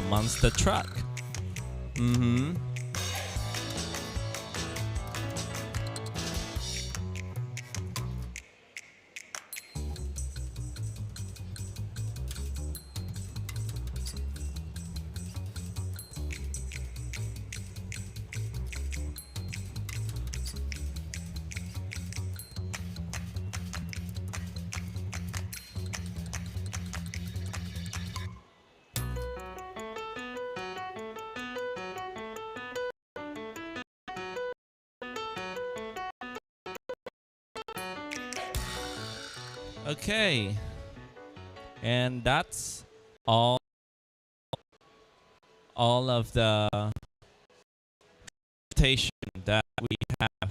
monster truck. Mm-hmm. Okay, and that's all of the presentation that we have.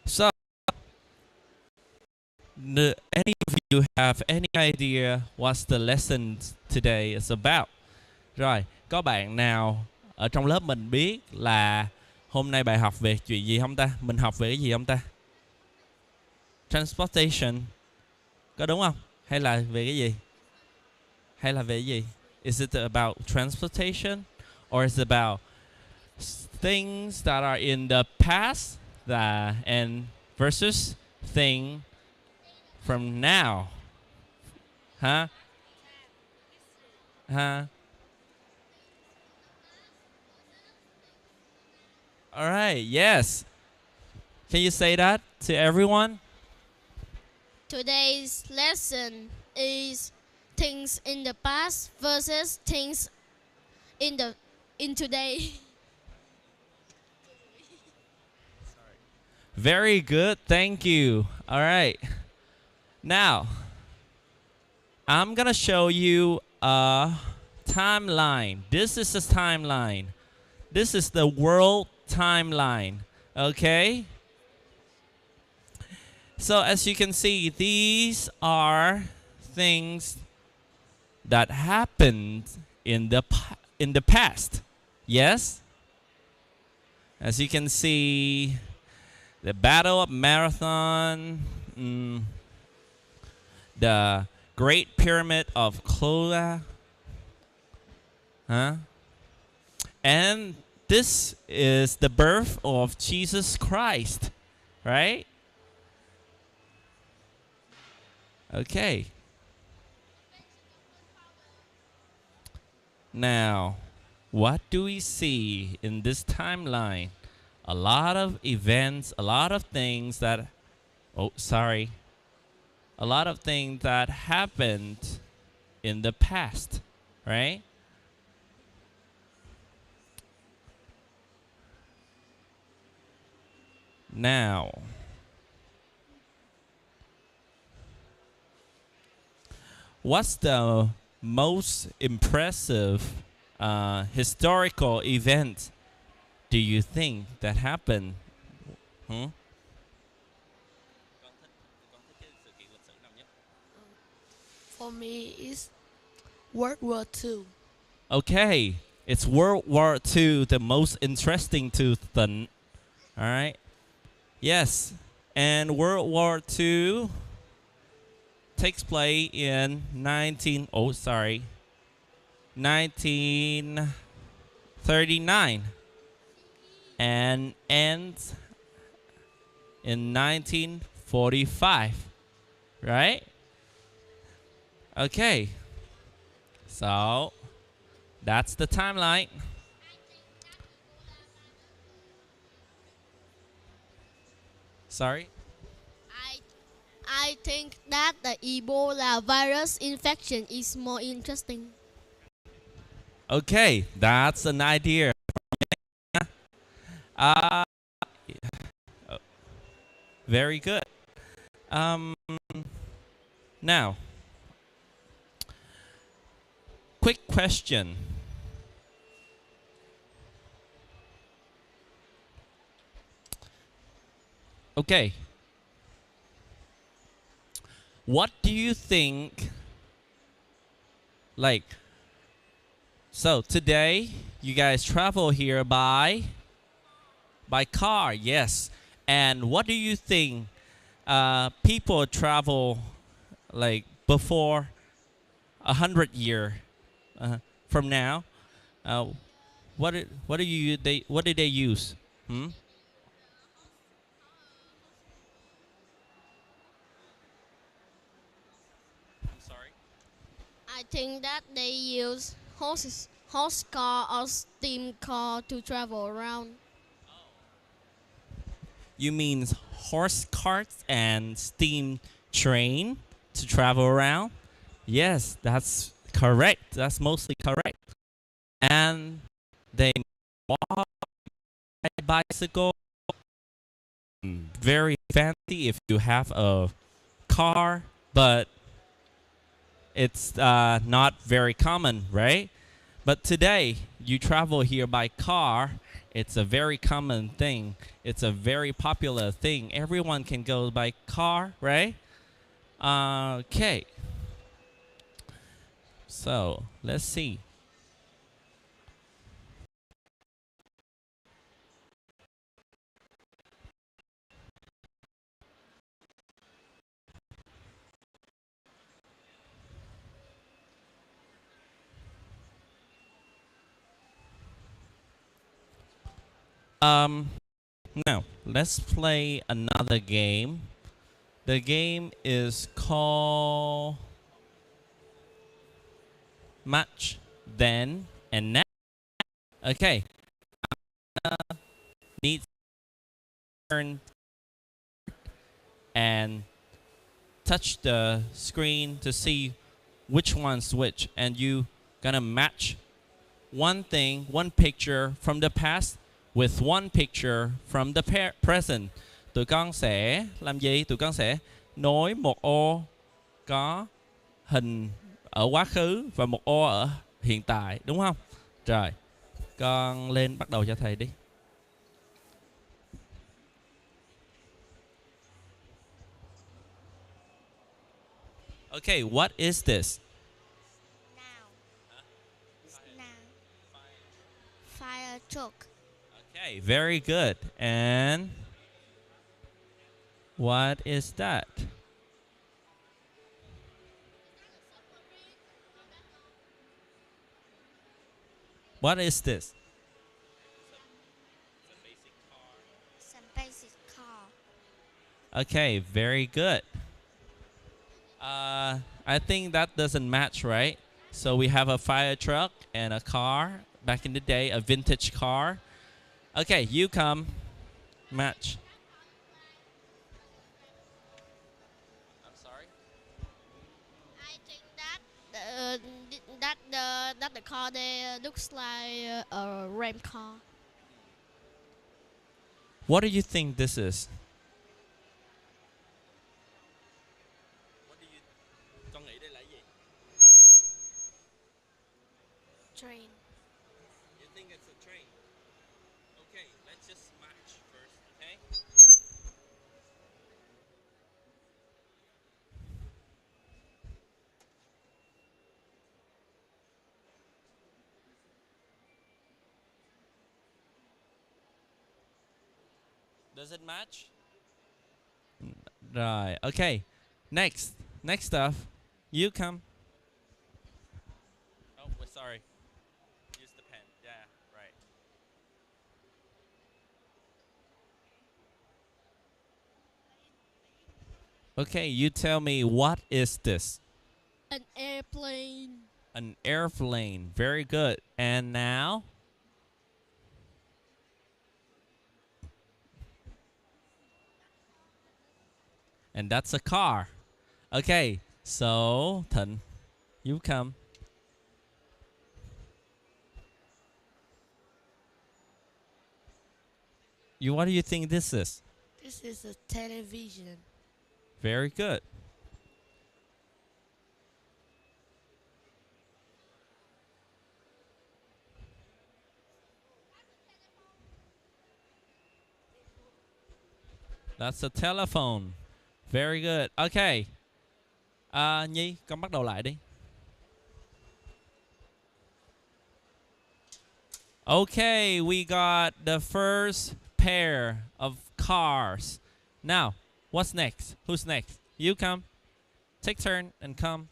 So, any of you have any idea what's the lesson today is about? Rồi, có bạn nào ở trong lớp mình biết là hôm nay bài học về chuyện gì không ta? Mình học về cái gì không ta? Transportation. Có đúng không? Hay là về cái gì? Hay là về cái gì? Is it about transportation? Or is it about things that are in the past and versus thing from now? Huh? Huh? All right, yes. Can you say that to everyone? Today's lesson is things in the past versus things in today. Very good, thank you. All right. Now, I'm gonna show you a timeline. This is a timeline. This is the world timeline, okay? So as you can see, these are things that happened in the past. Yes? As you can see, the Battle of Marathon, the Great Pyramid of Khoa, and this is the birth of Jesus Christ, right? Okay. Now, what do we see in this timeline? A lot of events, a lot of things that, a lot of things that happened in the past, right? Now, what's the most impressive historical event do you think that happened? For me, it's World War II. Okay, it's World War II, the most interesting to the, all right? Yes, and World War II takes place in 1939 and ends in 1945, right? Okay, so that's the timeline. Sorry? I think that the Ebola virus infection is more interesting. Okay, that's an idea. Very good. Now, quick question. Okay. What do you think, like, so today you guys travel here by car, yes. And what do you think people travel like before 100 years from now? Uh, what did they use? Hmm? I'm sorry. I think that they use horse car or steam car to travel around. You mean horse carts and steam train to travel around? Yes, that's correct. That's mostly correct. And they walk, ride bicycle. Very fancy if you have a car, but it's not very common, right? But today, you travel here by car. It's a very common thing. It's a very popular thing. Everyone can go by car, right? Okay. So, let's see. Now, let's play another game. The game is called Match, Then, and Now. Okay. Need to turn and touch the screen to see which one's which. And you gonna match one thing, one picture from the past with one picture from the present. Tụi con sẽ làm gì? Tụi con sẽ nối một ô có hình ở quá khứ và một ô ở hiện tại, đúng không? Rồi, con lên bắt đầu cho thầy đi. Okay, what is this? Now. Now. Fire truck. Okay, very good. And what is that? What is this? Some basic car. Okay, very good. I think that doesn't match, right? So we have a fire truck and a car. Back in the day, a vintage car. Okay, you come. Match. I'm sorry? I think that the car there looks like a ram car. What do you think this is? Con nghĩ đây là gì? Train. You think it's a train? Okay, let's just match first, okay? Does it match? Right, okay. Next stuff. You come. Oh, we're sorry. Use the pen. Yeah, right. Okay, you tell me, what is this? An airplane. An airplane. Very good. And now? And that's a car. Okay, so Thịnh, you come. What do you think this is? This is a television. Very good. That's a telephone. Very good. Okay. Nhi, con bắt đầu lại đi. Okay, we got the first pair of cars. Now, what's next? Who's next? You come. Take turn and come.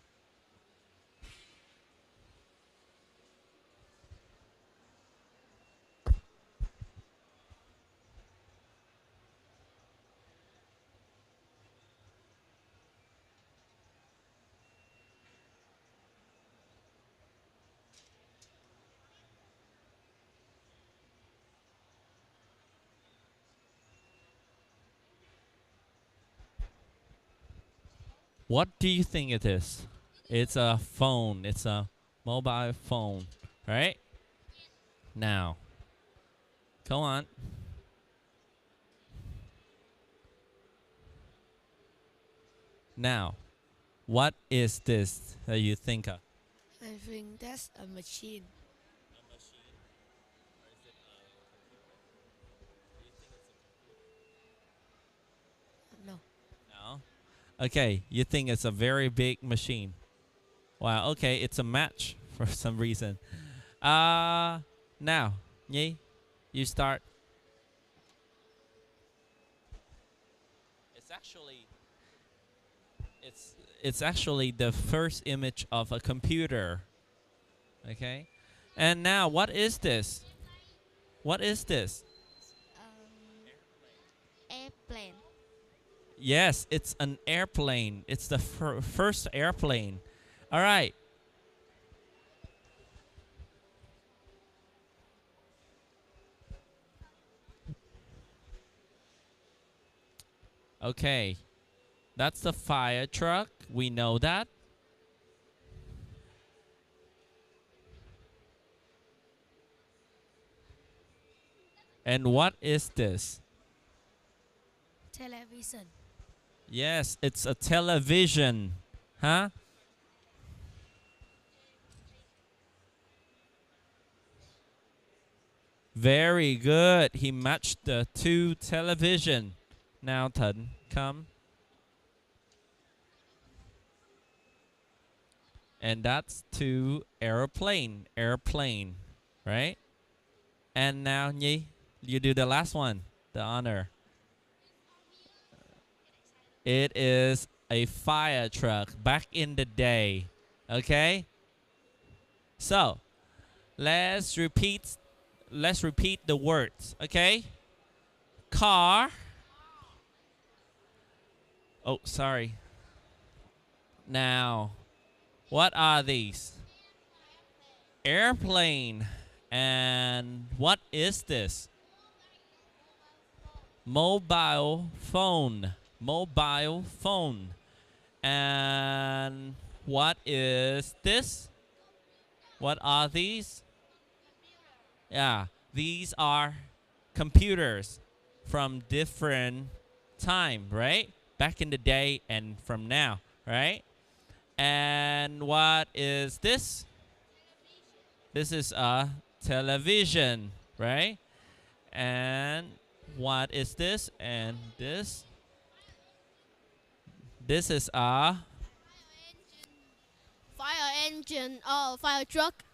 What do you think it is? It's a phone. It's a mobile phone, right? Now, come on. Now, what is this that you think of? I think that's a machine. No. No. Okay, you think it's a very big machine. Wow, okay, it's a match for some reason. Now, Nhi, you start. It's actually the first image of a computer. Okay? And now, what is this? What is this? Airplane. Yes, it's an airplane. It's the first airplane. All right. Okay. That's the fire truck. We know that. And what is this? Television. Yes, it's a television. Huh? Very good. He matched the two television. Now, Thận, come. And that's two airplane. Airplane. Right? And now, Nhi, you do the last one. The honor. It is a fire truck back in the day. Okay? So, let's repeat the words, okay? Car. Oh, sorry. Now, what are these? Airplane. And what is this? Mobile phone. Mobile phone. And what is this? What are these? Yeah, these are computers from different time, right? Back in the day and from now, right? And what is this? This is a television, right? And what is this? And this? This is a Fire engine or fire truck.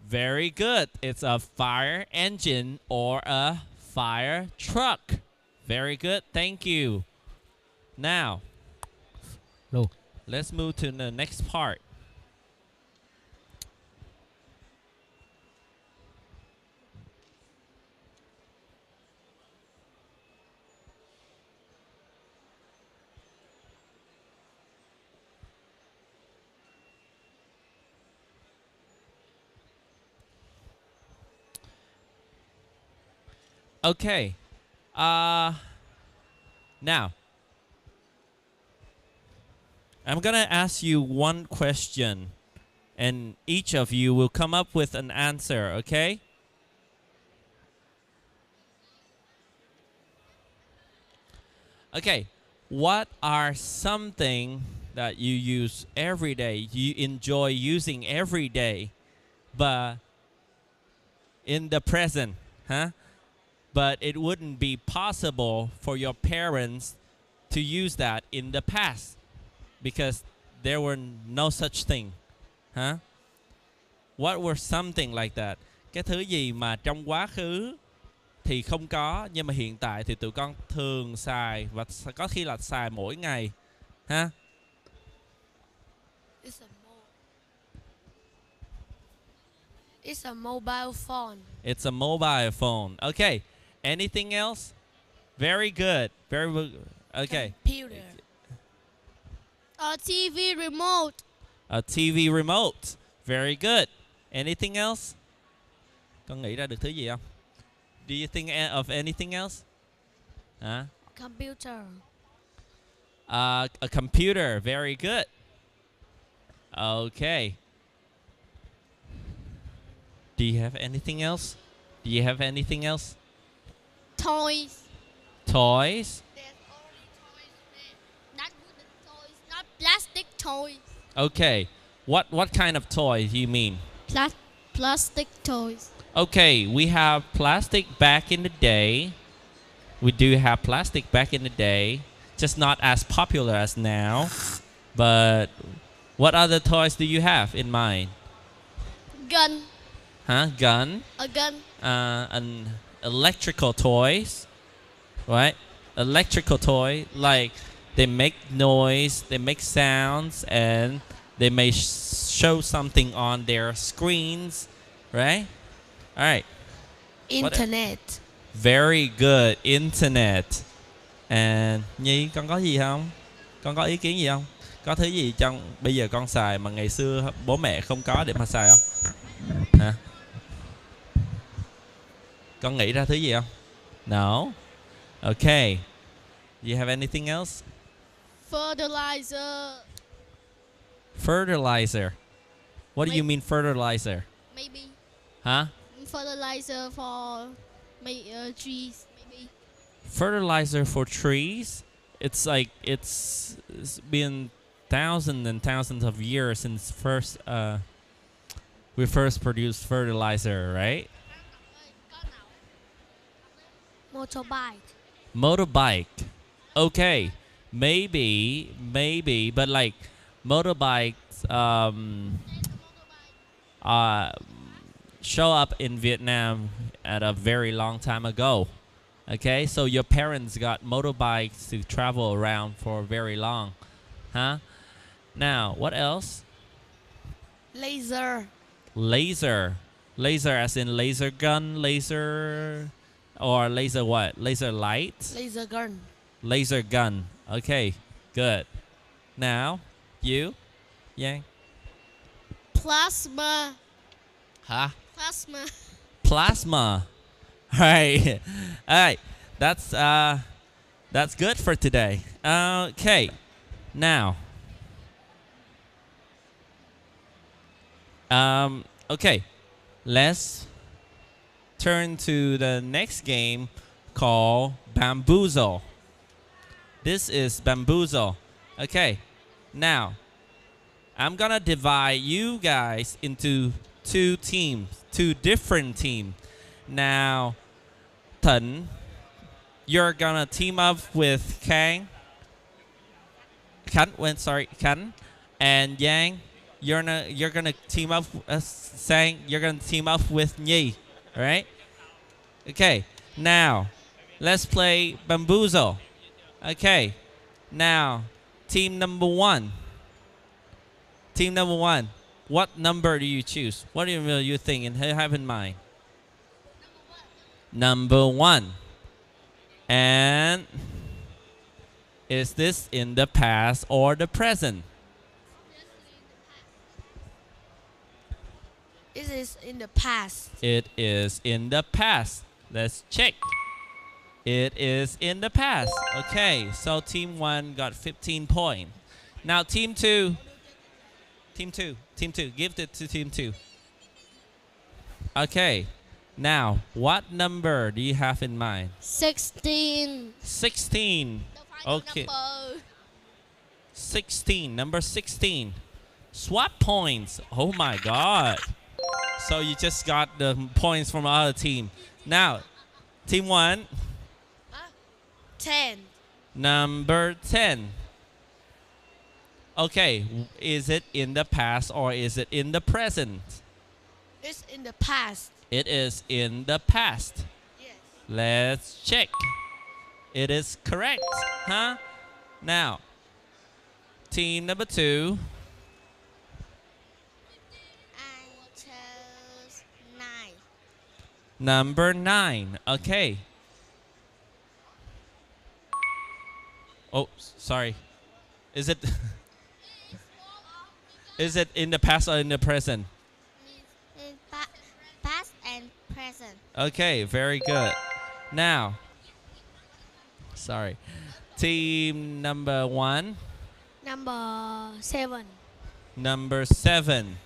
very good. It's a fire engine or a fire truck. Very good. Thank you. Now, let's move to the next part. Okay. Now, I'm going to ask you one question, and each of you will come up with an answer, okay? Okay. What are something that you use every day, you enjoy using every day, but in the present, huh? But it wouldn't be possible for your parents to use that in the past because there were no such thing. Huh? What were something like that? Cái thứ gì mà trong quá khứ thì không có nhưng mà hiện tại thì tụi con thường xài và có khi là xài mỗi ngày. Ha? It's a mobile phone. It's a mobile phone. Okay. Anything else? Very good. Very good. Okay. Computer. A TV remote. A TV remote. Very good. Anything else? Con nghĩ ra được thứ gì không? Do you think of anything else? Huh? Computer. A computer. Very good. Okay. Do you have anything else? Do you have anything else? Toys. Toys? There's only toys there. Not wooden toys, not plastic toys. Okay. What kind of toys you mean? Plastic toys. Okay, we have plastic back in the day. We do have plastic back in the day. Just not as popular as now. But what other toys do you have in mind? Gun. Huh? Gun? A gun. An electrical toys. Right? Electrical toy. Like they make noise, they make sounds, and they may show something on their screens. Right? Alright. Internet. Very good. Internet. And Nhi, con có gì không? Con có ý kiến gì không? Có thứ gì trong bây giờ con xài mà ngày xưa bố mẹ không có để mà xài không? Hả? Con nghĩ ra thứ gì không? No. Okay. Do you have anything else? Fertilizer. Fertilizer. What do you mean fertilizer? Maybe. Huh? Fertilizer for trees. Maybe. Fertilizer for trees? It's like it's been thousands and thousands of years since we first produced fertilizer, right? Motorbike. Motorbike. Okay. Maybe, but like motorbikes show up in Vietnam at a very long time ago. Okay, so your parents got motorbikes to travel around for very long. Huh? Now, what else? Laser. Laser. Laser as in laser gun, laser... Or laser what? Laser light? Laser gun. Laser gun. Okay, good. Now, you? Yang? Plasma. Huh? Plasma. Plasma. Alright. Alright. That's good for today. Okay. Now. Okay. Let's turn to the next game called Bamboozle. This is Bamboozle. Okay. Now, I'm gonna divide you guys into two teams, two different teams. Now, Thuận, you're gonna team up with Khang. Khánh. And Yang, you're gonna team up Sang, you're gonna team up with Nhi. Alright? Okay. Now, let's play Bamboozle. Okay. Now, team number one. Team number one. What number do you choose? What do you think and have in mind? Number one. And is this in the past or the present? It is in the past. It is in the past. Let's check. It is in the past. Okay, so team one got 15 points. Now team two. Team two. Give it to team two. Okay. Now, what number do you have in mind? 16. 16. Okay. Number. 16. Number 16. Swap points. Oh my God. So you just got the points from our team. Now, team one. 10. Number 10. Okay. Is it in the past or is it in the present? It's in the past. It is in the past. Yes. Let's check. It is correct. Huh? Now, team number two. I chose 9. Number 9. Okay. Oh, sorry. Is it is it in the past or in the present? In past and present. Okay, very good. Now, sorry. Team number 1. Number 7. Number 7.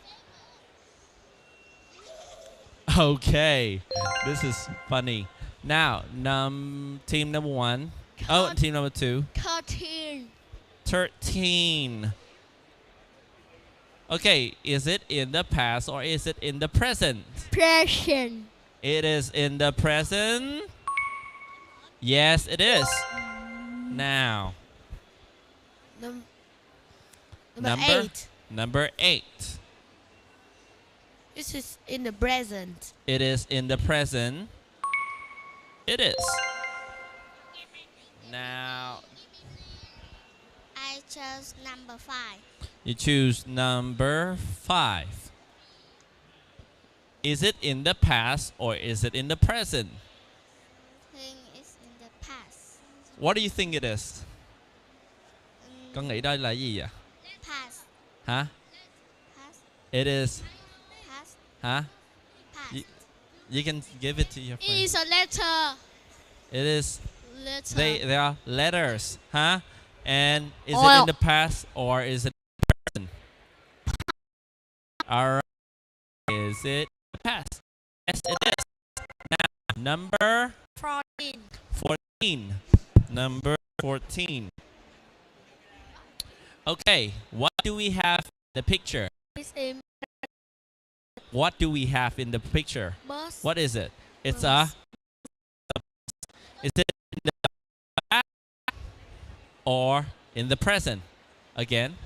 Okay, this is funny. Now, team number 1. Oh, team number 2. 13. 13. Okay, is it in the past or is it in the present? Present. It is in the present. Yes, it is. Now, Number 8. Number 8. This is in the present. It is in the present. It is. Now, I chose number 5. you choose number 5. Is it in the past or is it in the present? I think it's in the past. What do you think it is? Con nghĩ đây là gì vậy? Past. Hả? Past. It is. Past. Hả? Past. You can give it to your friend. It's a letter. It is. Letter. They are letters. Huh? And is it Oil. in the past or is it in the present? Alright. Is it in the past? Yes, it is. Now, number 14. 14. Number 14. Okay, what do we have in the picture? It's in What do we have in the picture? bus. What is it? It's Bus. Is it in the past or in the present? Again,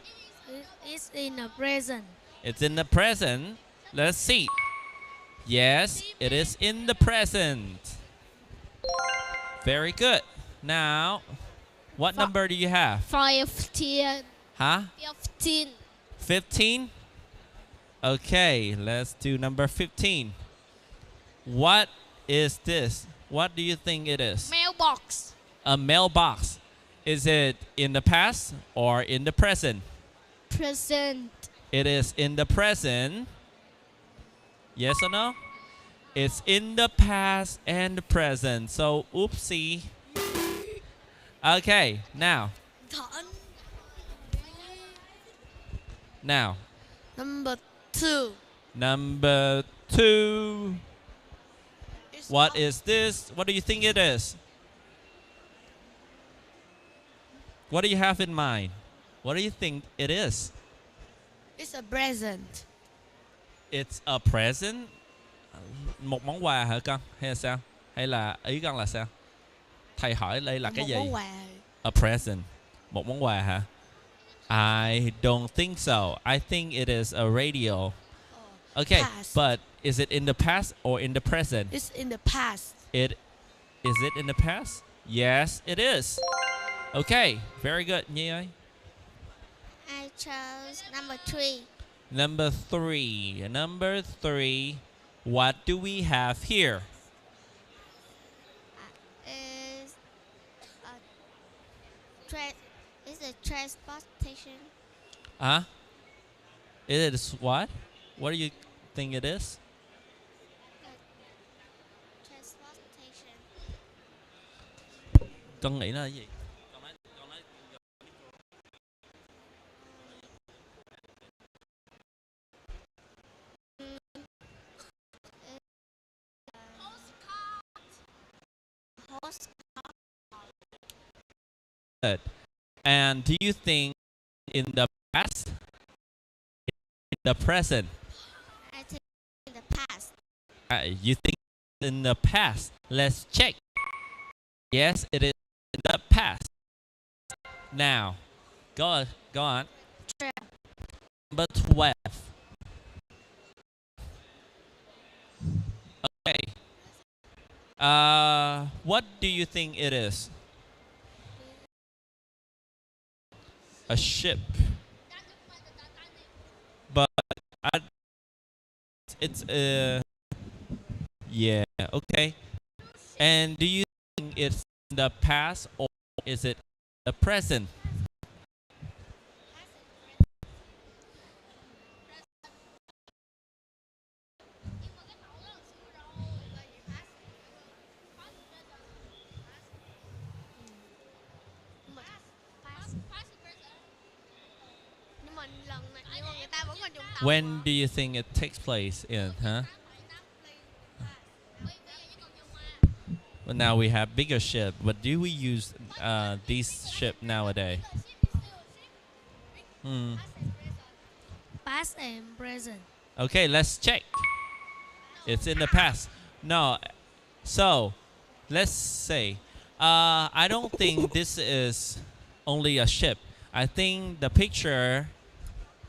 It's in the present. it's in the present. Let's see. Yes, it is in the present. Very good. Now, what number do you have? 15. Huh? 15. 15? Okay, let's do number 15. What is this? What do you think it is? Mailbox. A mailbox. Is it in the past or in the present? Present. It is in the present. Yes or no? It's in the past and the present. So, oopsie. Okay, now. Number 2. Number 2. It's What is this? What do you think it is? What do you have in mind? What do you think it is? It's a present. It's a present. Một món quà hả con? Hay là sao? Hay là ý con là sao? Thầy hỏi đây là cái Một gì? món quà. A present. Một món quà hả? I don't think so. I think it is a radio. Okay, Past. but is it in the past or in the present? It's in the past. Is it in the past? Yes, it is. Okay, very good. Nhi ơi. I chose number 3. Number 3. Number 3. What do we have here? Is a transportation. Huh? It is what? What do you think it is? Transportation. Con nghĩ nó là gì? Horse. Good. And do you think in the past? In the present? I think in the past. You think in the past? Let's check. Yes, it is in the past. Now, go on. Number 12. Okay. What do you think it is? A ship. But it's yeah, okay. And do you think it's in the past or is it the present? When do you think it takes place in, huh? Well, now we have bigger ship, but do we use these ship nowadays? Past and present. Okay, let's check. It's in the past. No, so let's say I don't think this is only a ship. I think the picture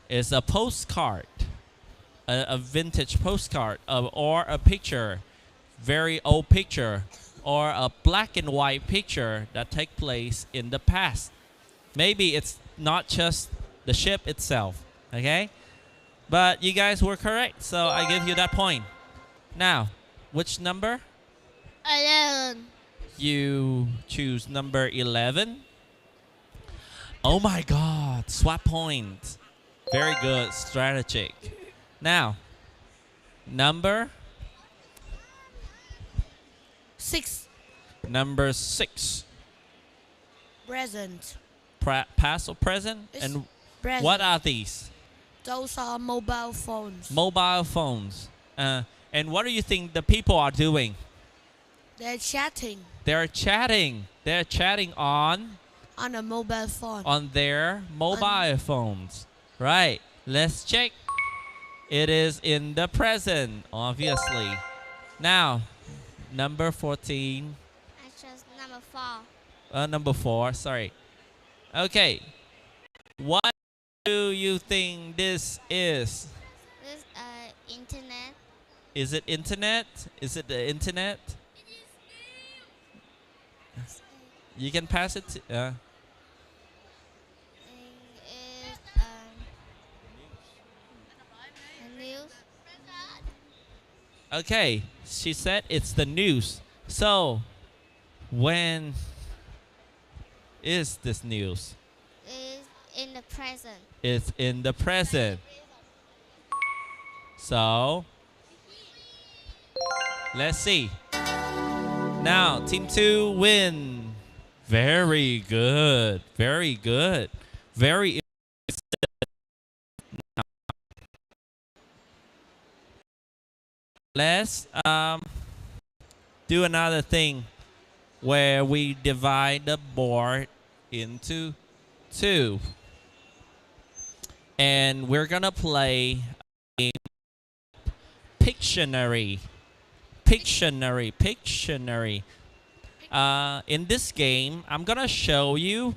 is a postcard, a vintage postcard or a picture, very old picture, or a black and white picture that take place in the past. Maybe it's not just the ship itself, okay? But you guys were correct, so I give you that point. Now, which number? 11. You choose number 11. Oh my God, swap point. Very good, strategic. Now, number 6. number 6. Present. Past or present? It's And present. what are these? Those are mobile phones. Mobile phones. And what do you think the people are doing? They're chatting They're chatting. They're chatting on on a mobile phone. their mobile phones. Right. Let's check. It is in the present, obviously. Now, number 14. I chose number 4. Number 4, sorry. Okay. What do you think this is? This internet. Is it internet? Is it the internet? You can pass it to, Is news. okay, she said it's the news. So, when is this news? Is in the present. It's in the present. So, let's see. Now, team 2 win. Very good. Very good. Very. Let's do another thing where we divide the board into 2. And we're gonna play a Pictionary. Pictionary. In this game, I'm gonna show you,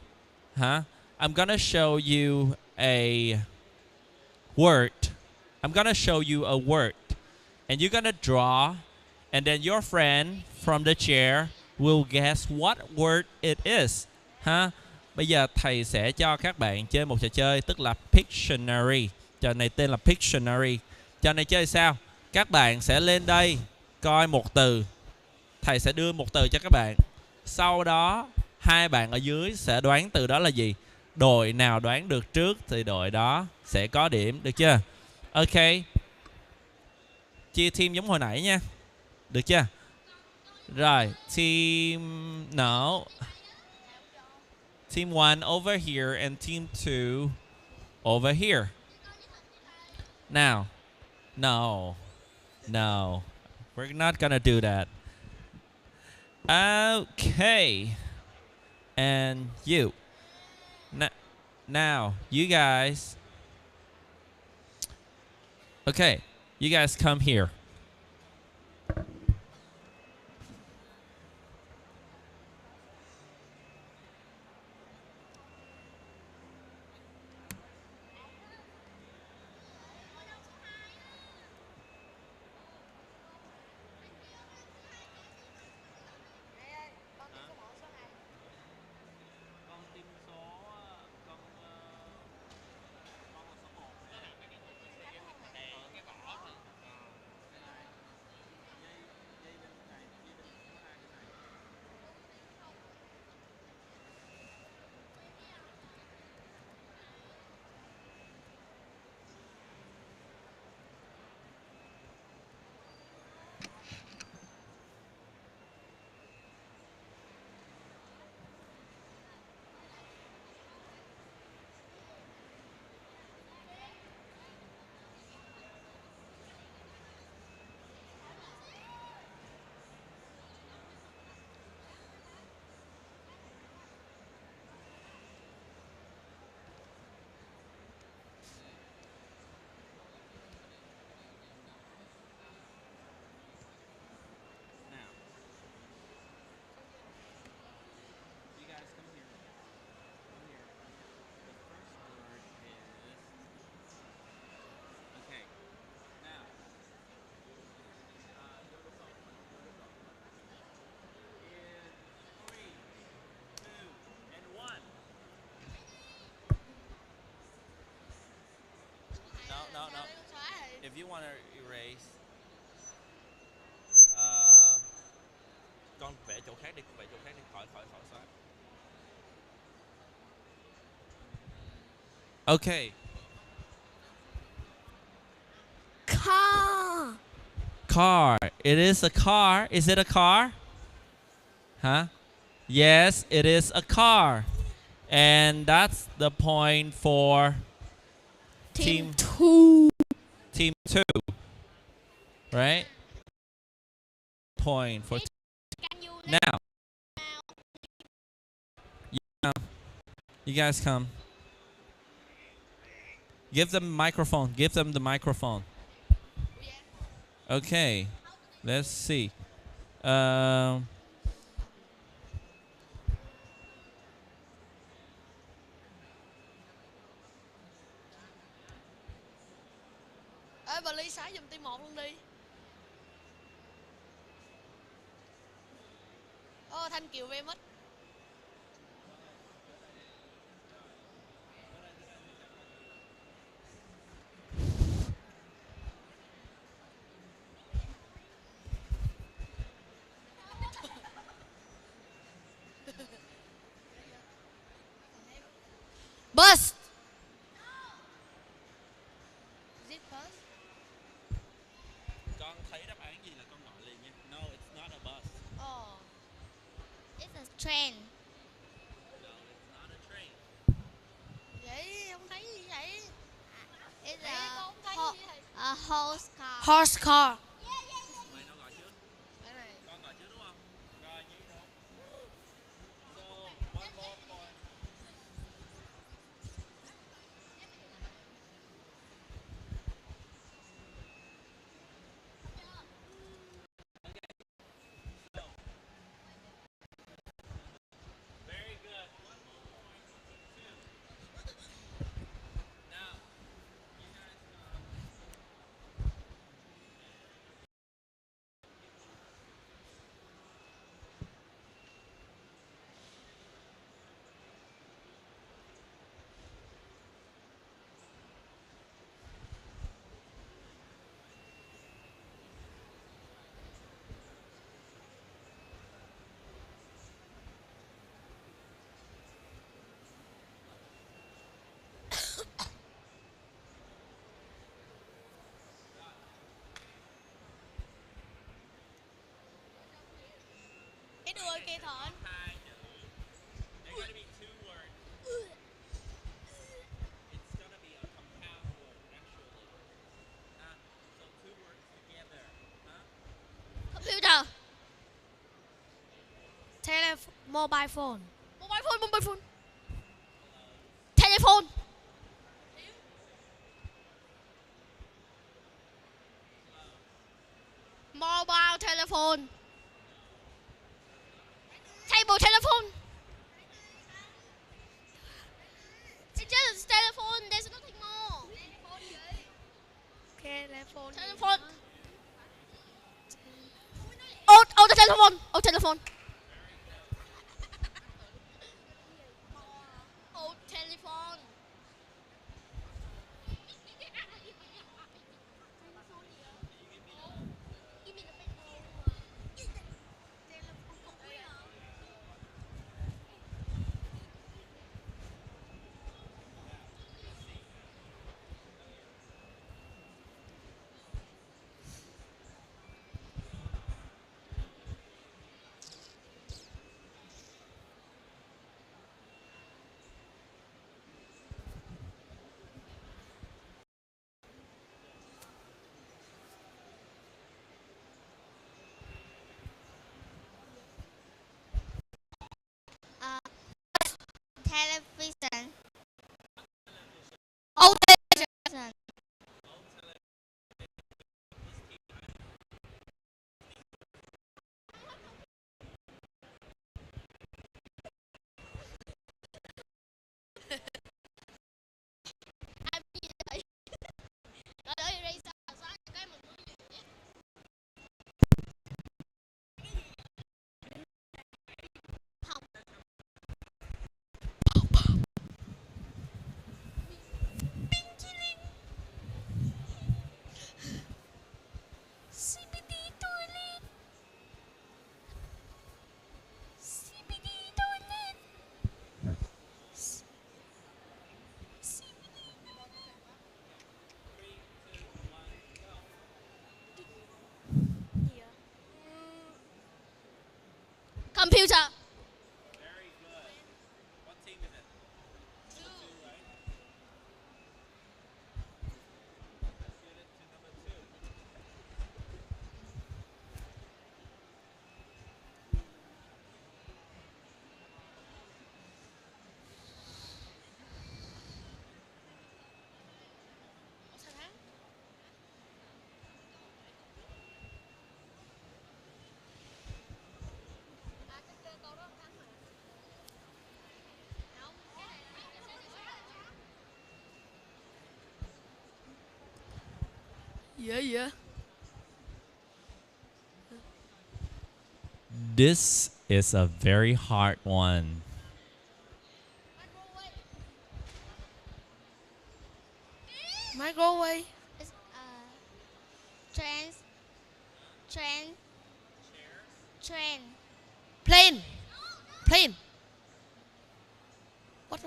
I'm gonna show you a word. I'm gonna show you a word, and you're gonna draw, and then your friend from the chair will guess what word it is, Bây giờ thầy sẽ cho các bạn chơi một trò chơi tức là Pictionary. Trò này tên là Pictionary. Trò này chơi sao? Các bạn sẽ lên đây coi một từ. Thầy sẽ đưa một từ cho các bạn. Sau đó hai bạn ở dưới sẽ đoán từ đó là gì. Đội nào đoán được trước thì đội đó sẽ có điểm, được chưa? Ok. Chia team giống hồi nãy nha. Được chưa? Rồi, team no. Team 1 over here and team 2 over here. Now, no. We're not gonna do that. Okay. And you. Now, you guys. Okay, you guys come here. if you want to erase, con vẽ chỗ khác đi, khỏi xóa. Okay. Car. Car. It is a car. Is it a car? Huh? Yes, it is a car. And that's the point for Team 2. Team 2. Right? Point for now. You guys come. Give them the microphone. Give them the microphone. Okay. Let's see. Ê bà Ly xả giùm team 1 luôn đi. Thanh Kiều về mất. Bus. Con thấy đáp án gì là con gọi liền nha. No, it's not a bus. It's a train. No, it's not a train. Vậy không thấy gì vậy? It's a horse car. horse car. Mày nó gọi trước. Cái này. Con gọi trước đúng không? Rồi, như thế. So, one more point. Very good. One more point. Now, you guys Cái đuôi kia thôi. hai chữ. They're going to be two words. It's going to be a compound word, actually. So two words together. Computer. Mobile phone. Mobile phone. Telephone. Mobile telephone. Table telephone. It's just telephone. There's nothing more. Telephone. Oh, the telephone. Oh, telephone. Oh, telephone. Television. Oh, television. Computer. Very good. What team is it? Two, right? Let's get it to number 2. Yeah. This is a very hard one. Microwave. It's train. Train. Train. Plane. Plane. What?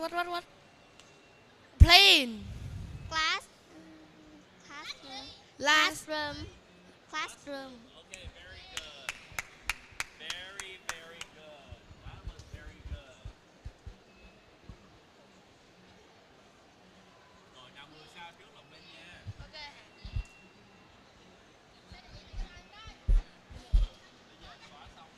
Plane. Class. Classroom. Last. Classroom. Classroom. Okay, very good. Very, very good. That was very good. Rồi, nào người sao trước lộn lên nha. Bây giờ xóa xong.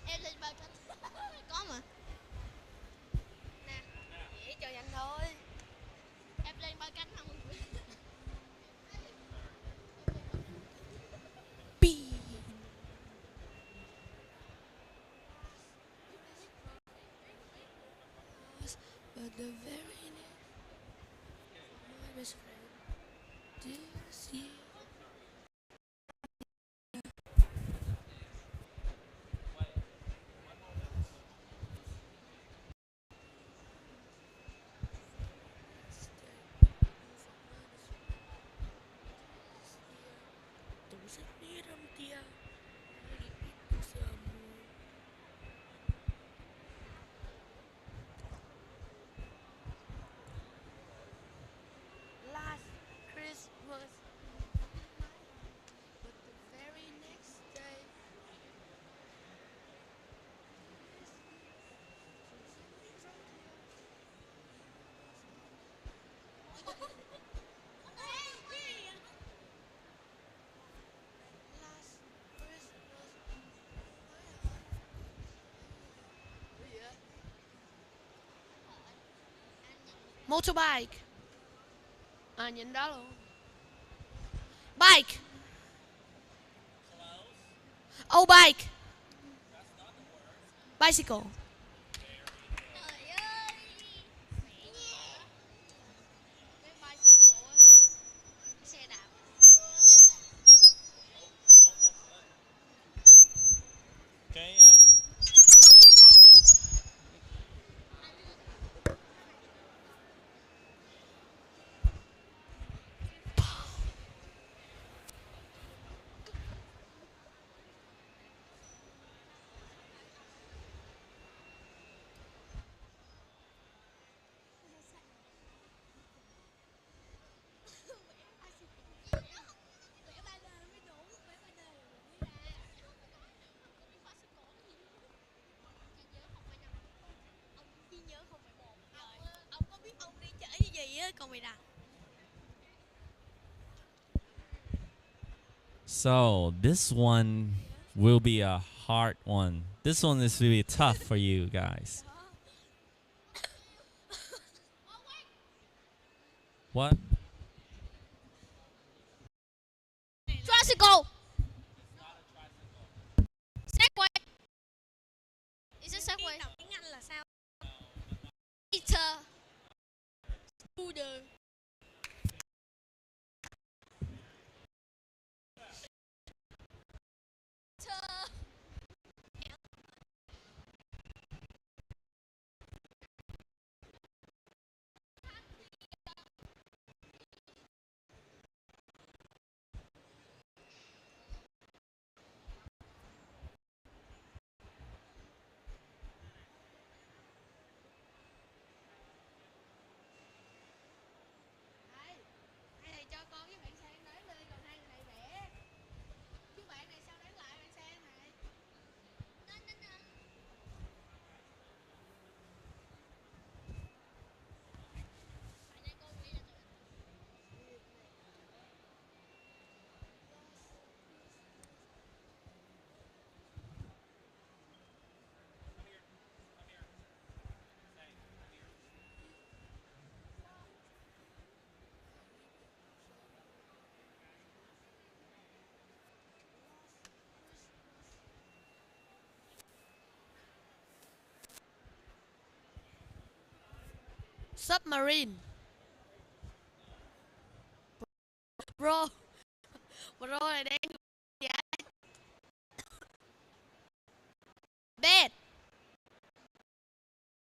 Em lên ba cánh. Có mà. Nè, dễ cho nhanh thôi. Em lên ba cánh không? Bean. But the very next, my best friend this year. Last Christmas, but the very next day. Last Christmas. Motorbike. Nhìn đó luôn. Bike. Oh, bike. Bicycle. Trời ơi. Cái bicycle á. Xe đạp. Cái Còn mày đặt. So this one will be a hard one. This one is really tough for you guys. What? Tricycle. Submarine. Bro. Bro này đang giải. Bed.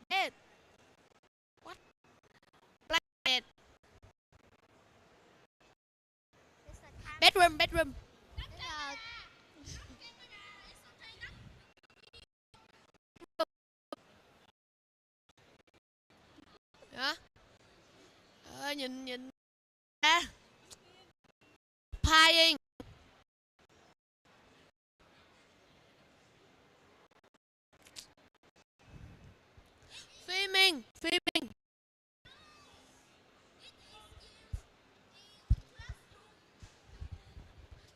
Bed. What? Blanket. Bedroom, bedroom. Hả? Nhìn Pieing. Filming.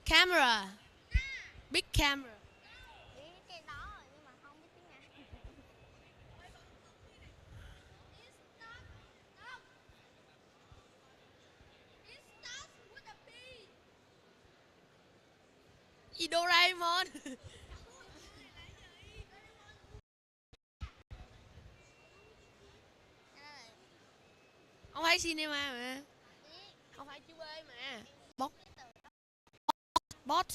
Camera. Big camera. Doraemon. Không phải cinema mà. Không phải chữ B mà. Bot.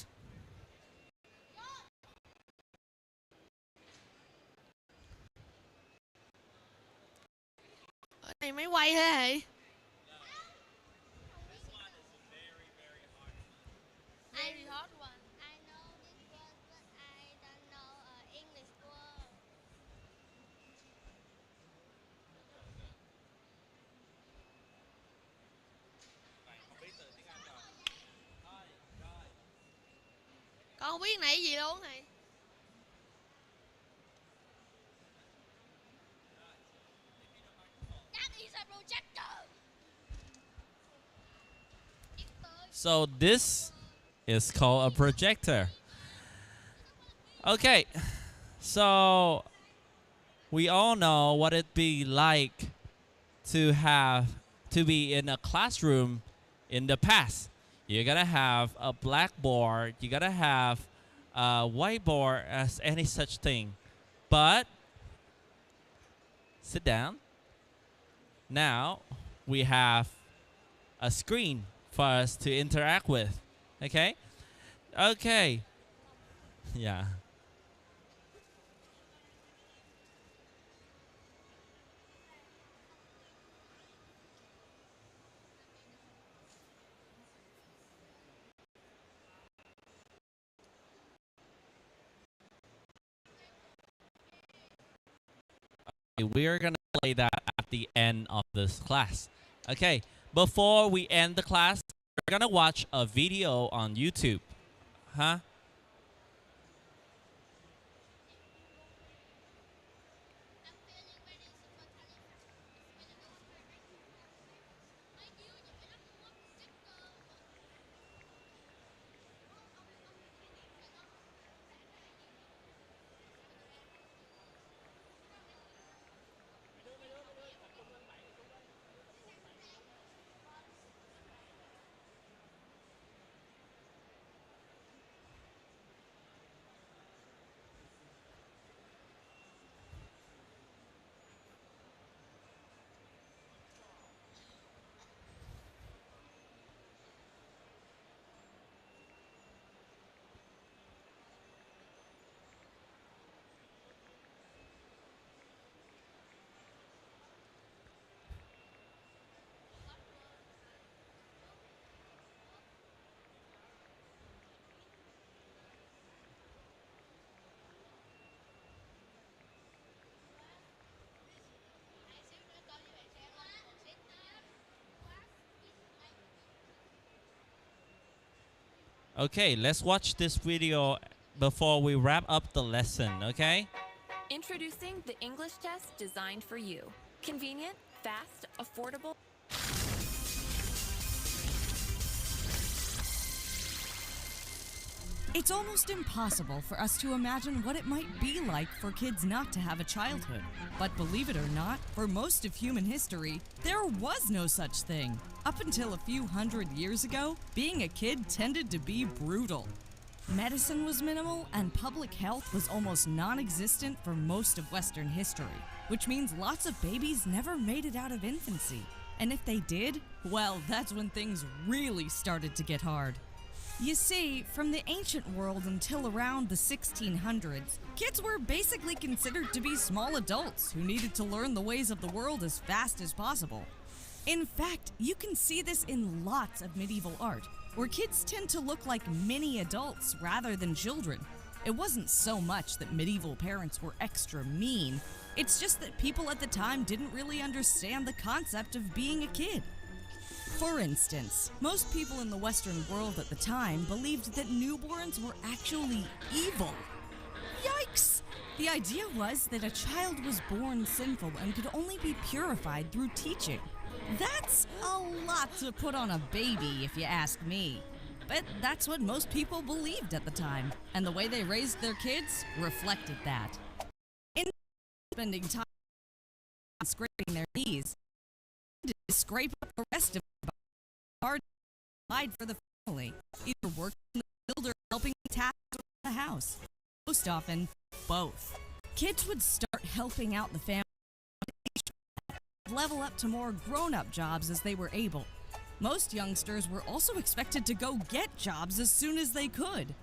Ở này máy quay thế hả? Very hot one. I know this word, but I don't know English word. Con không biết này gì luôn này. That is a projector. So this is called a projector. Okay, so we all know what it'd be like to be in a classroom in the past. You're gonna have a blackboard, you gotta have a whiteboard as any such thing. But sit down. Now we have a screen for us to interact with. Okay? Okay. Yeah. We're going to play that at the end of this class. Okay, before we end the class, we're going to watch a video on YouTube. Huh? Okay, let's watch this video before we wrap up the lesson, okay? Introducing the English test designed for you. Convenient, fast, affordable. It's almost impossible for us to imagine what it might be like for kids not to have a childhood. But believe it or not, for most of human history, there was no such thing. Up until a few hundred years ago, being a kid tended to be brutal. Medicine was minimal, and public health was almost non-existent for most of Western history, which means lots of babies never made it out of infancy. And if they did, well, that's when things really started to get hard. You see, from the ancient world until around the 1600s, kids were basically considered to be small adults who needed to learn the ways of the world as fast as possible. In fact, you can see this in lots of medieval art, where kids tend to look like mini adults rather than children. It wasn't so much that medieval parents were extra mean, it's just that people at the time didn't really understand the concept of being a kid. For instance, most people in the Western world at the time believed that newborns were actually evil. Yikes! The idea was that a child was born sinful and could only be purified through teaching. That's a lot to put on a baby, if you ask me. But that's what most people believed at the time, and the way they raised their kids reflected that. In spending time scraping their knees, to scrape up the rest of the hard provide for the family, either working in the field or helping with tasks around the house. Most often, both. Kids would start helping out the family, level up to more grown-up jobs as they were able. Most youngsters were also expected to go get jobs as soon as they could.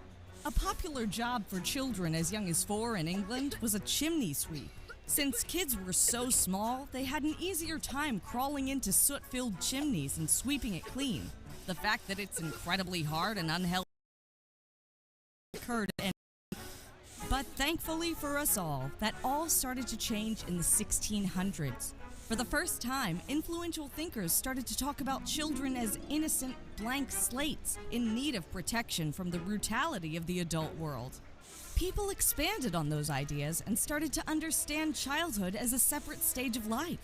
A popular job for children as young as 4 in England was a chimney sweep. Since kids were so small, they had an easier time crawling into soot-filled chimneys and sweeping it clean. The fact that it's incredibly hard and unhealthy occurred at But thankfully for us all, that all started to change in the 1600s. For the first time, influential thinkers started to talk about children as innocent, blank slates in need of protection from the brutality of the adult world. People expanded on those ideas and started to understand childhood as a separate stage of life.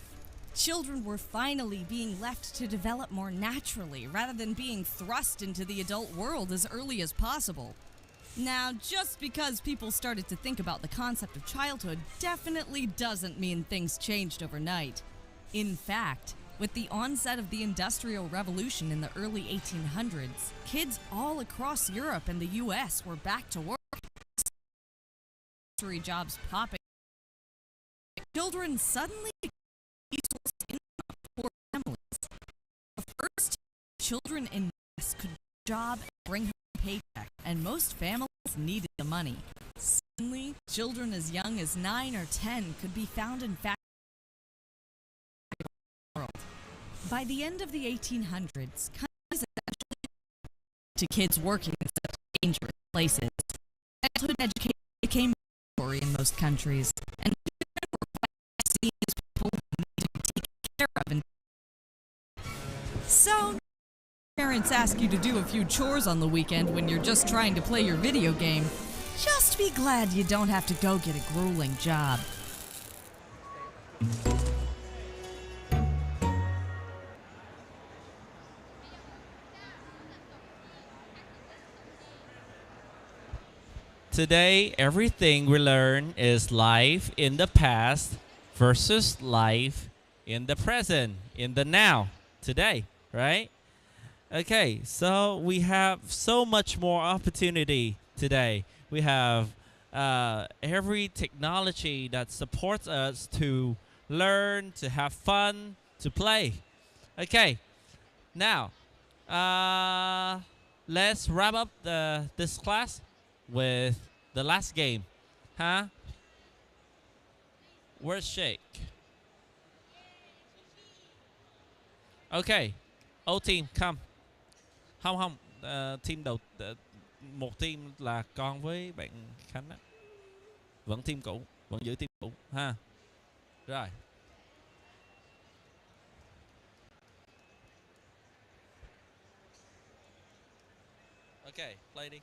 Children were finally being left to develop more naturally rather than being thrust into the adult world as early as possible. Now, just because people started to think about the concept of childhood definitely doesn't mean things changed overnight. In fact, with the onset of the Industrial Revolution in the early 1800s, kids all across Europe and the US were back to work. Jobs popping. Children suddenly became resource income for poor families. The first children in US could get a job and bring home a paycheck, and most families needed the money. Suddenly, children as young as 9 or 10 could be found in factories. By the end of the 1800s, countries essentially to kids working in such dangerous places. Childhood education became mandatory in most countries, and children were seen as people who need to be taken care of. And so, parents ask you to do a few chores on the weekend when you're just trying to play your video game. Just be glad you don't have to go get a grueling job. Today, everything we learn is life in the past versus life in the present, in the now, today, right? Okay, so we have so much more opportunity today. We have every technology that supports us to learn, to have fun, to play. Okay, now let's wrap up this class with the last game. Huh? Where's Shake? Okay, O team, come. Không, team đầu một team là con với bạn Khánh á. Vẫn team cũ, vẫn giữ team cũ ha. Rồi. Okay, play đi.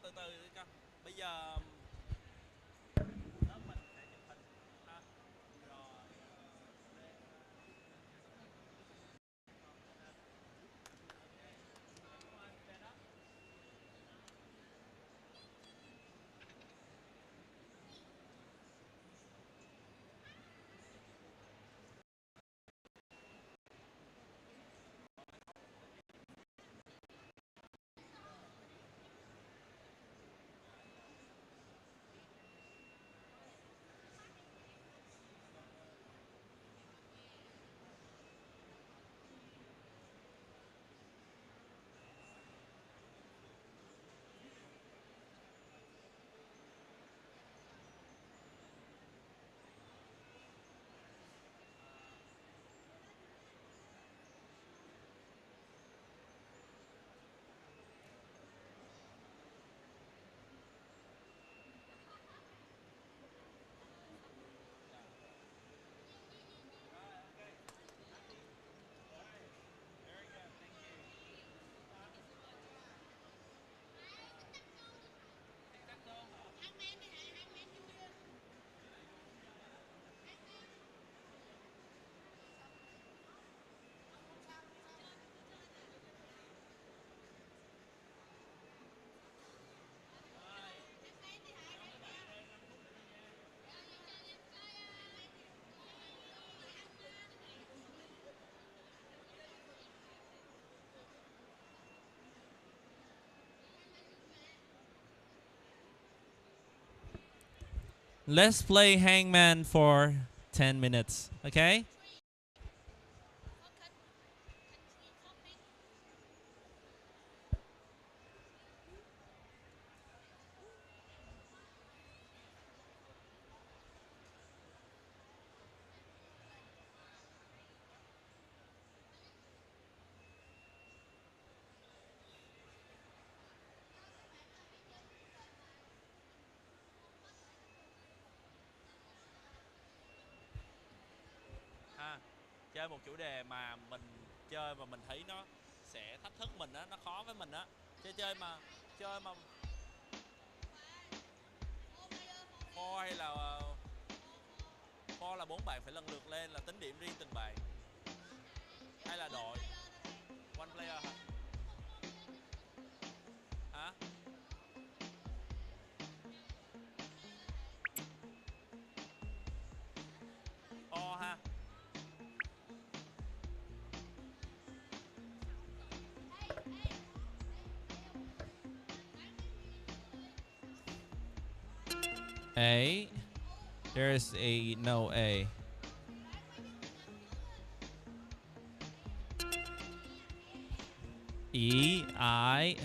từ từ đi con. Bây giờ lớp mình sẽ chụp hình ha. Rồi. Let's play hangman for 10 minutes, okay? Ha, chơi một chủ đề mà mình chơi và mình thấy nó sẽ thách thức mình á, nó khó với mình á. Chơi mà Khoa hay là Khoa là 4 bạn phải lần lượt lên là tính điểm riêng từng bạn. Hay là đội one player hả? Hả? O ha. A. There's a no A. E, I.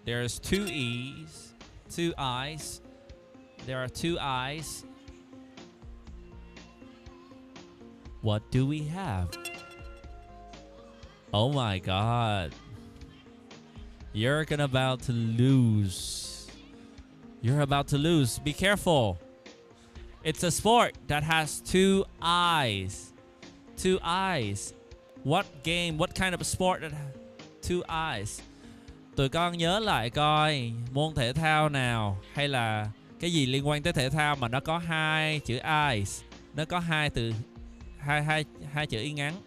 There's two E's, two I's. There are two I's. What do we have? Oh my God. You're about to lose. You're about to lose. Be careful. It's a sport that has two eyes. Two eyes. What game, what kind of a sport that has two eyes? Tụi con nhớ lại coi môn thể thao nào hay là cái gì liên quan tới thể thao mà nó có hai chữ eyes, nó có hai từ hai chữ y ngắn.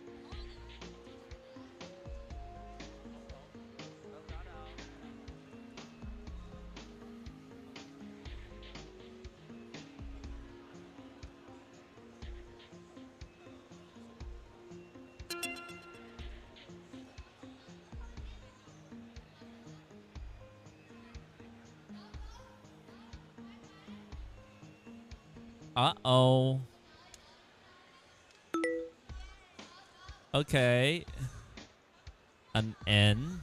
Uh-oh. Okay. An N.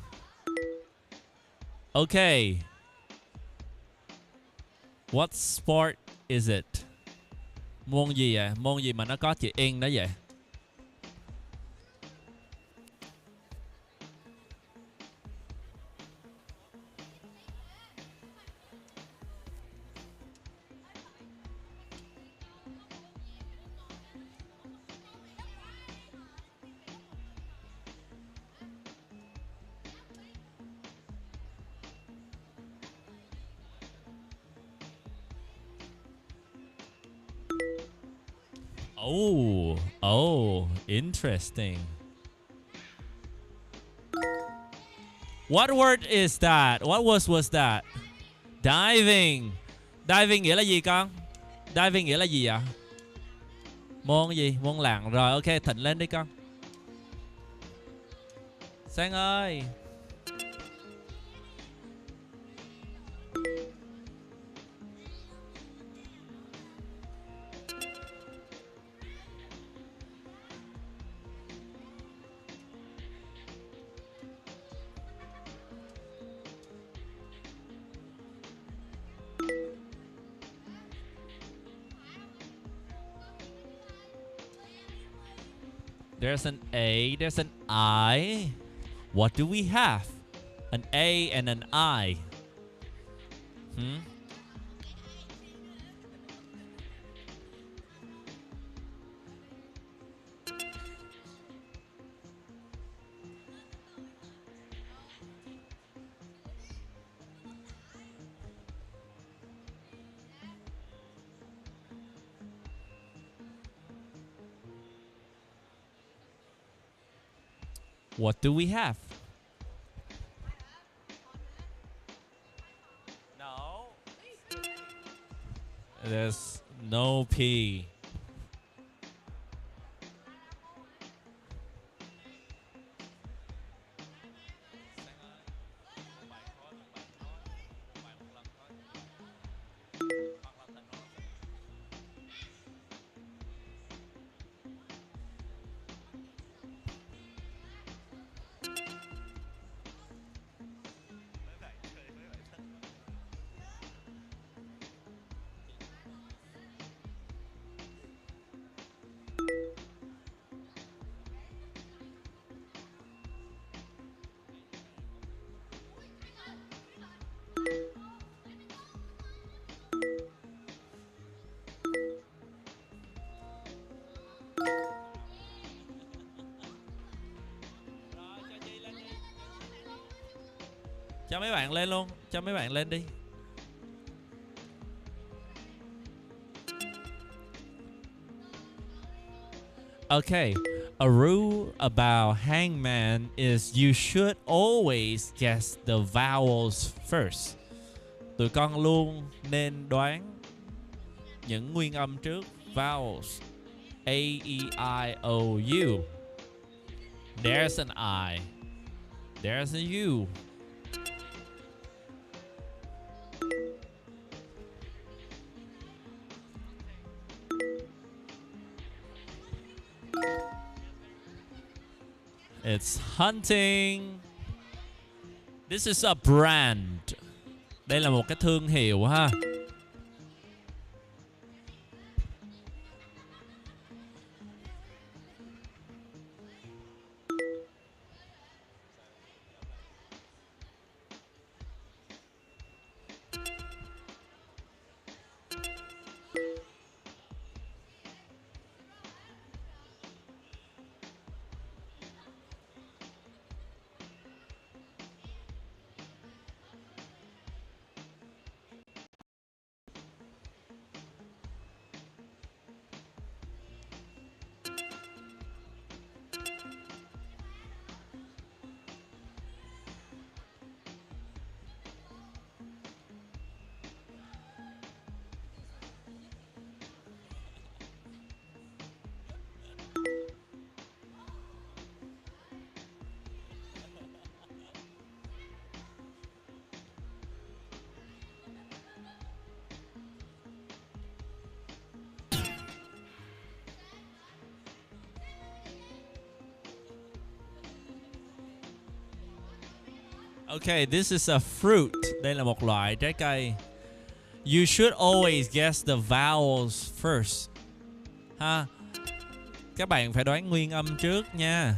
Okay. What sport is it? Môn gì à? Môn gì mà nó có chữ in đó vậy? Oh, oh, interesting. What word is that? What was that? Diving. Diving nghĩa là gì con? Diving nghĩa là gì ạ? Môn gì? Môn lặn. Rồi, ok, Thịnh lên đi con. Sang ơi. There's an A, there's an I. What do we have? An A and an I. What do we have? No. There's no P. Cho mấy bạn lên luôn. Cho mấy bạn lên đi. Okay, a rule about hangman is you should always guess the vowels first. Tụi con luôn nên đoán những nguyên âm trước. Vowels. A, E, I, O, U. There's an I. There's a U. It's hunting. This is a brand. Đây là một cái thương hiệu ha. Okay, this is a fruit. Đây là một loại trái cây. You should always guess the vowels first. Ha. Các bạn phải đoán nguyên âm trước nha.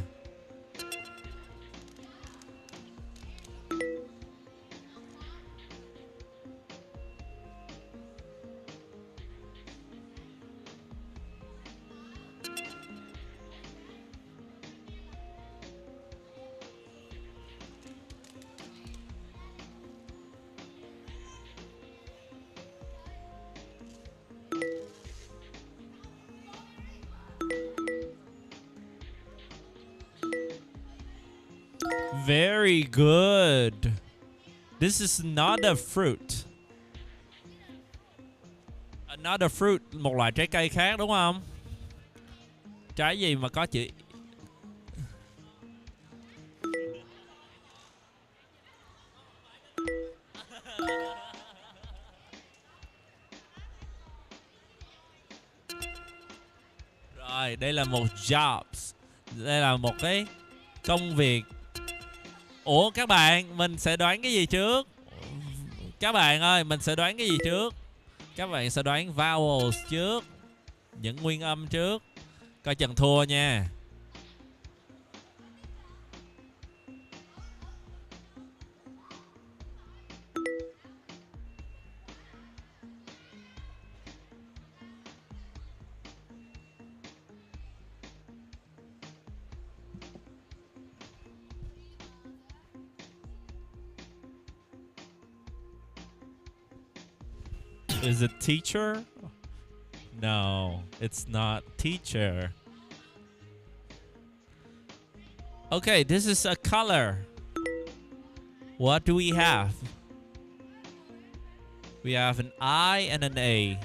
Very good. This is not a fruit. Another fruit, một loại trái cây khác đúng không? Trái gì mà có chữ Rồi, đây là một jobs. Đây là một cái công việc. Ủa các bạn, mình sẽ đoán cái gì trước? Các bạn ơi, mình sẽ đoán cái gì trước? Các bạn sẽ đoán vowels trước, những nguyên âm trước. Coi chừng thua nha. Is it teacher? No, it's not teacher. Okay, this is a color. What do we have? We have an I and an A.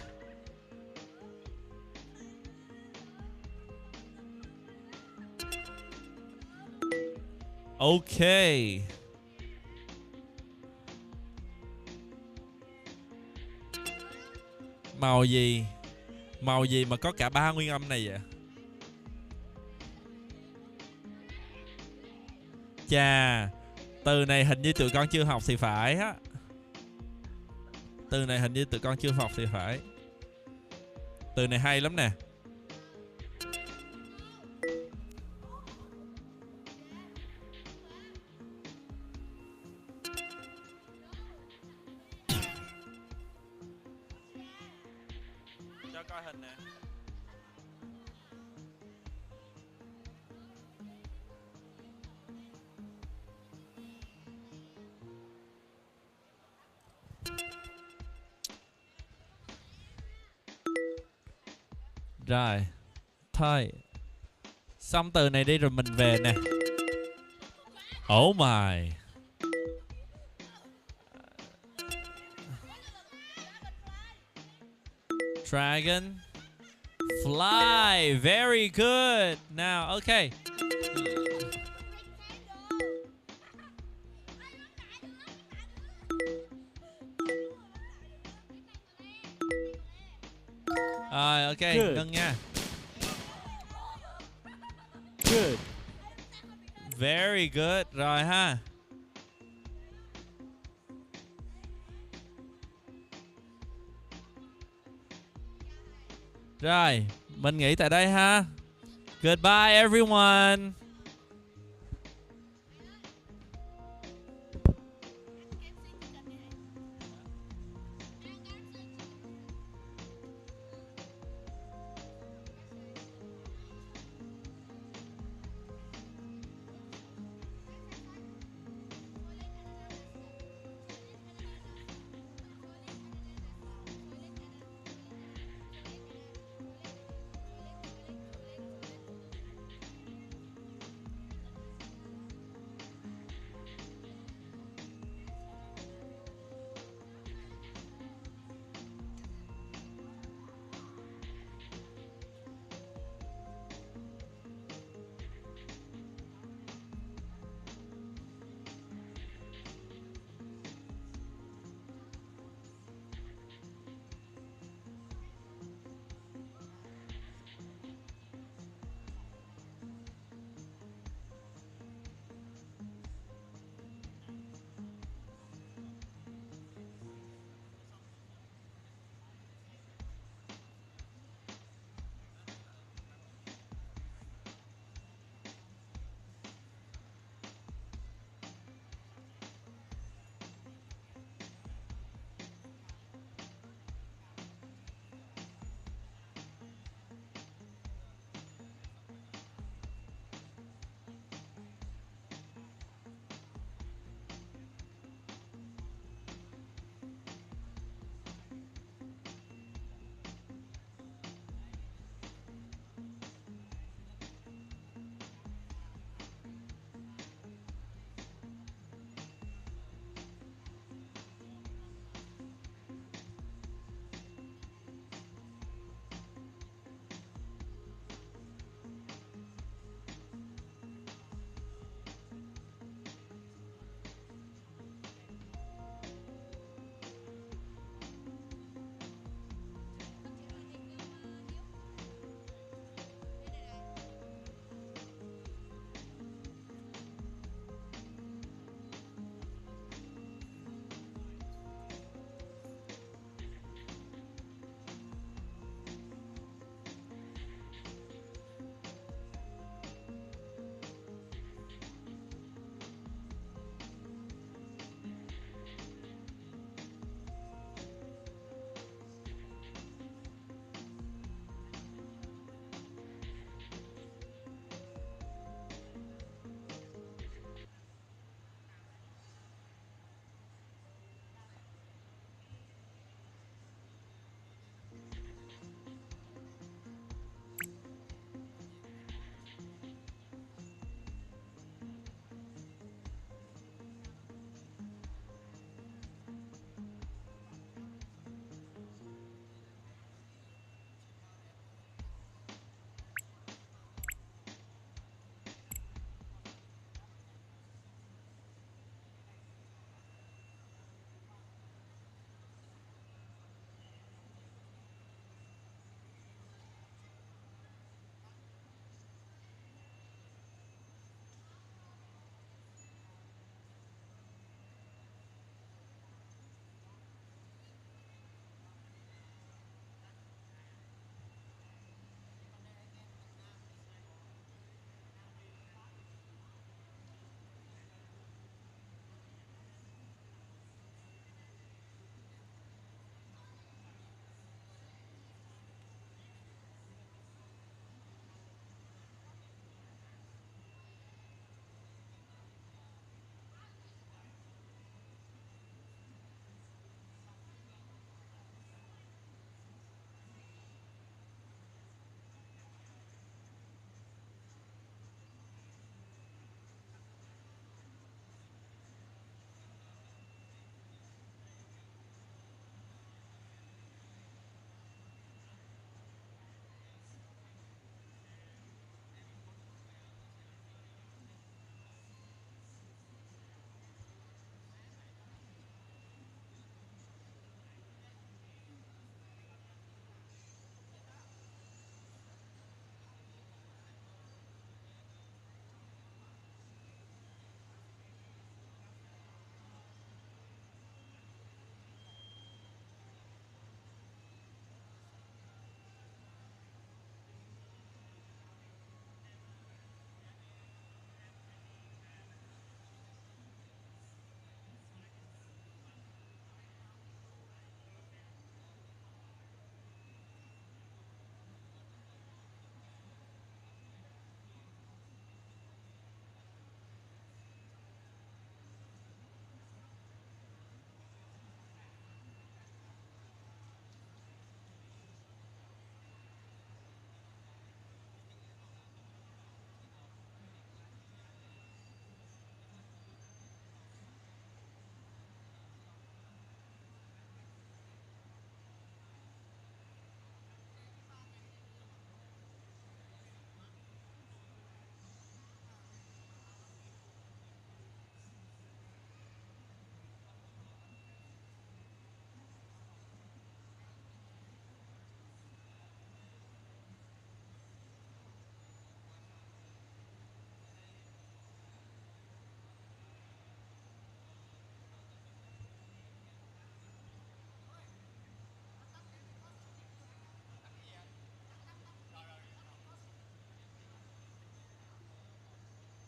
Okay. Màu gì? Màu gì mà có cả ba nguyên âm này vậy? Chà, từ này hình như tụi con chưa học thì phải á. Từ này hình như tụi con chưa học thì phải. Từ này hay lắm nè. Cho coi hình nè. Rồi, thôi. Xong từ này đi rồi mình về nè. Oh my. Dragon. Fly. Very good. Now, okay. Rồi, ok, ngưng nha. Good. Very good. Rồi ha. Rồi, mình nghỉ tại đây ha. Goodbye everyone.